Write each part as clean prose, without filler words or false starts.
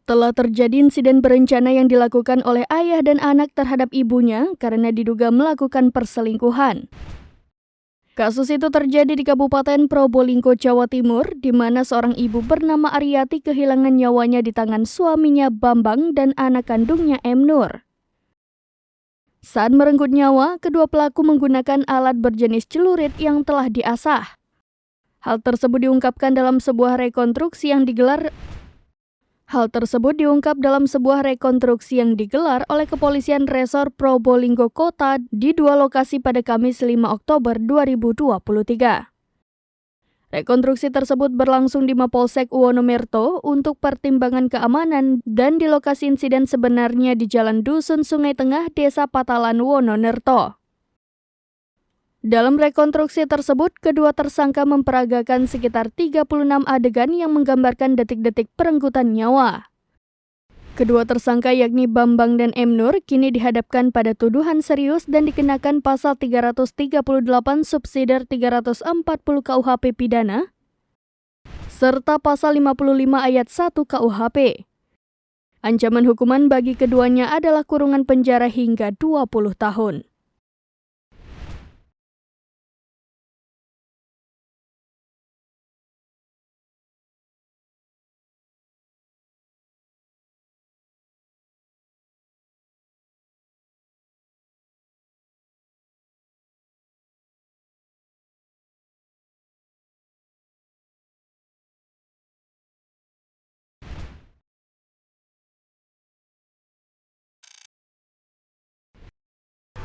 Setelah terjadi insiden berencana yang dilakukan oleh ayah dan anak terhadap ibunya karena diduga melakukan perselingkuhan. Kasus itu terjadi di Kabupaten Probolinggo, Jawa Timur, di mana seorang ibu bernama Ariati kehilangan nyawanya di tangan suaminya Bambang dan anak kandungnya M. Nur. Saat merenggut nyawa, kedua pelaku menggunakan alat berjenis celurit yang telah diasah. Hal tersebut diungkap dalam sebuah rekonstruksi yang digelar oleh Kepolisian Resor Probolinggo Kota di dua lokasi pada Kamis 5 Oktober 2023. Rekonstruksi tersebut berlangsung di Mapolsek Wonomerto untuk pertimbangan keamanan dan di lokasi insiden sebenarnya di Jalan Dusun Sungai Tengah, Desa Patalan, Wononerto. Dalam rekonstruksi tersebut, kedua tersangka memperagakan sekitar 36 adegan yang menggambarkan detik-detik perenggutan nyawa. Kedua tersangka yakni Bambang dan M. Nur kini dihadapkan pada tuduhan serius dan dikenakan pasal 338 subsidiar 340 KUHP pidana serta pasal 55 ayat 1 KUHP. Ancaman hukuman bagi keduanya adalah kurungan penjara hingga 20 tahun.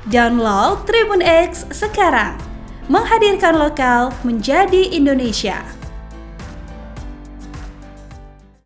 Download Tribun X sekarang, menghadirkan lokal menjadi Indonesia.